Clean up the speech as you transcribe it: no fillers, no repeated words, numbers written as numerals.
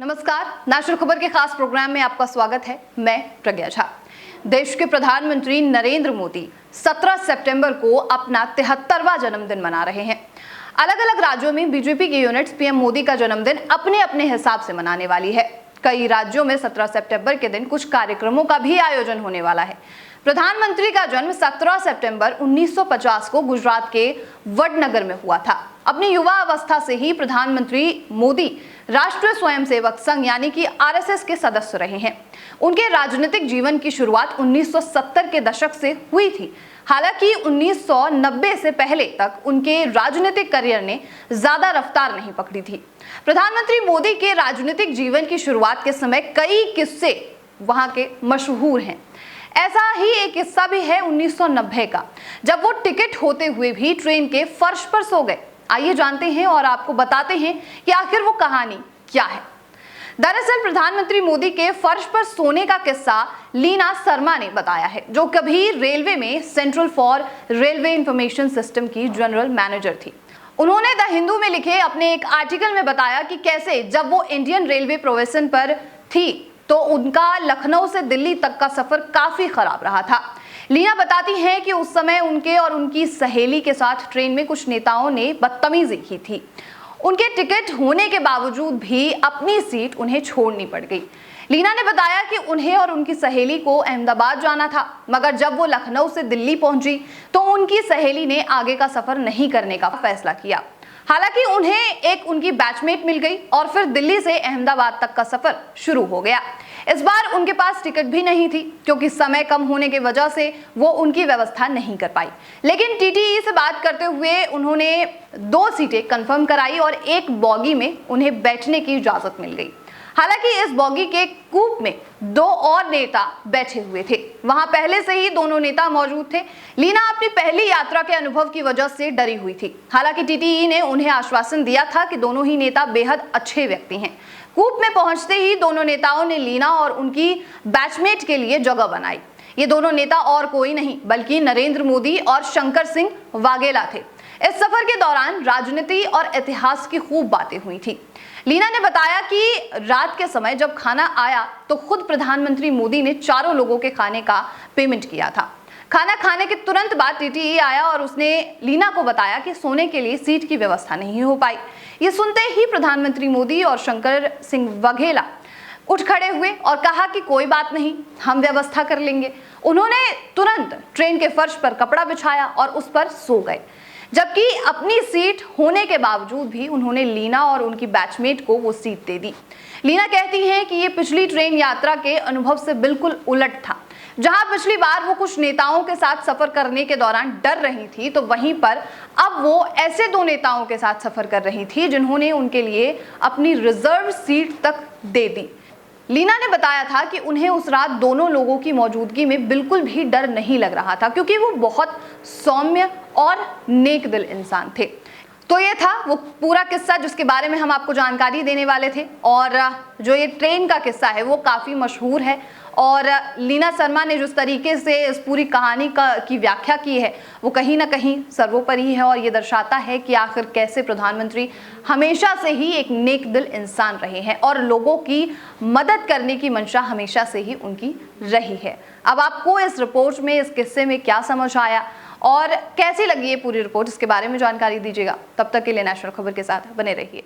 नमस्कार, नेशनल खबर के खास प्रोग्राम में आपका स्वागत है। मैं प्रज्ञा झा। देश के प्रधानमंत्री नरेंद्र मोदी 17 सितंबर को अपना 73वां जन्मदिन मना रहे हैं। अलग अलग राज्यों में बीजेपी की यूनिट्स पीएम मोदी का जन्मदिन अपने अपने हिसाब से मनाने वाली है। कई राज्यों में 17 सितंबर के दिन कुछ कार्यक्रमों का भी आयोजन होने वाला है। प्रधानमंत्री का जन्म 17 सितंबर 1950 को गुजरात के वडनगर में हुआ था। अपनी युवा अवस्था से ही प्रधानमंत्री मोदी राष्ट्रीय स्वयंसेवक संघ यानी कि आरएसएस के सदस्य रहे हैं। उनके राजनीतिक जीवन की शुरुआत 1970 के दशक से हुई थी। हालांकि 1990 से पहले तक उनके राजनीतिक करियर ने ज्यादा रफ्तार नहीं पकड़ी थी। प्रधानमंत्री मोदी के राजनीतिक जीवन की शुरुआत के समय कई किस्से वहां के मशहूर हैं। ऐसा ही एक किस्सा भी है 1990 का, जब वो टिकट होते हुए भी ट्रेन के फर्श पर सो गए। आइए जानते हैं और आपको बताते हैं कि आखिर वो कहानी क्या है। दरअसल प्रधानमंत्री मोदी के फर्श पर सोने का किस्सा लीना शर्मा ने बताया है, जो कभी रेलवे में central for railway information system की जनरल मैनेजर थी। उन्होंने द हिंदू में लिखे अपने एक आर्टिकल में बताया कि कैसे जब वो इंडियन रेलवे प्रोवेशन पर थी तो उनका लखनऊ से दिल्ली तक का सफर काफी खराब रहा था। लीना बताती हैं कि उस समय उनके और उनकी सहेली के साथ ट्रेन में कुछ नेताओं ने बदतमीजी की थी। उनके टिकट होने के बावजूद भी अपनी सीट उन्हें छोड़नी पड़ गई। लीना ने बताया कि उन्हें और उनकी सहेली को अहमदाबाद जाना था, मगर जब वो लखनऊ से दिल्ली पहुंची तो उनकी सहेली ने आगे का सफर नहीं करने का फैसला किया। हालांकि उन्हें एक उनकी बैचमेट मिल गई और फिर दिल्ली से अहमदाबाद तक का सफर शुरू हो गया। इस बार उनके पास टिकट भी नहीं थी, क्योंकि समय कम होने की वजह से वो उनकी व्यवस्था नहीं कर पाई। लेकिन टीटीई से बात करते हुए उन्होंने 2 सीटें कंफर्म कराई और एक बॉगी में उन्हें बैठने की इजाजत मिल गई। हालांकि इस बॉगी के कूप में 2 और नेता बैठे हुए थे। वहां पहले से ही दोनों नेता मौजूद थे। लीना अपनी पहली यात्रा के अनुभव की वजह से डरी हुई थी। हालांकि टीटीई ने उन्हें आश्वासन दिया था कि दोनों ही नेता बेहद अच्छे व्यक्ति हैं। कूप में पहुंचते ही दोनों नेताओं ने लीना और उनकी बैचमेट के लिए जगह बनाई। ये दोनों नेता और कोई नहीं बल्कि नरेंद्र मोदी और शंकर सिंह वाघेला थे। इस सफर के दौरान राजनीति और इतिहास की खूब बातें हुई थी। लीना ने बताया कि रात के समय जब खाना आया तो खुद प्रधानमंत्री मोदी ने चारों लोगों के खाने का पेमेंट किया था। खाना खाने के तुरंत बाद टीटीई आया और उसने लीना को बताया कि सोने के लिए सीट की व्यवस्था नहीं हो पाई। ये सुनते ही प्रधानमंत्री मोदी और शंकर सिंह वाघेला उठ खड़े हुए और कहा कि कोई बात नहीं, हम व्यवस्था कर लेंगे। उन्होंने तुरंत ट्रेन के फर्श पर कपड़ा बिछाया और उस पर सो गए, जबकि अपनी सीट होने के बावजूद भी उन्होंने लीना और उनकी बैचमेट को वो सीट दे दी। लीना कहती हैं कि ये पिछली ट्रेन यात्रा के अनुभव से बिल्कुल उलट था। जहां पिछली बार वो कुछ नेताओं के साथ सफर करने के दौरान डर रही थी, तो वहीं पर अब वो ऐसे 2 नेताओं के साथ सफर कर रही थी जिन्होंने उनके लिए अपनी रिजर्व सीट तक दे दी। लीना ने बताया था कि उन्हें उस रात दोनों लोगों की मौजूदगी में बिल्कुल भी डर नहीं लग रहा था, क्योंकि वो बहुत सौम्य और नेक दिल इंसान थे। तो ये था वो पूरा किस्सा जिसके बारे में हम आपको जानकारी देने वाले थे। और जो ये ट्रेन का किस्सा है वो काफ़ी मशहूर है और लीना शर्मा ने जिस तरीके से इस पूरी कहानी की व्याख्या की है वो कहीं ना कहीं सर्वोपरि है और ये दर्शाता है कि आखिर कैसे प्रधानमंत्री हमेशा से ही एक नेक दिल इंसान रहे हैं और लोगों की मदद करने की मंशा हमेशा से ही उनकी रही है। अब आपको इस रिपोर्ट में, इस किस्से में क्या समझ आया और कैसी लगी ये पूरी रिपोर्ट, इसके बारे में जानकारी दीजिएगा। तब तक के लिए नेशनल खबर के साथ बने रहिए।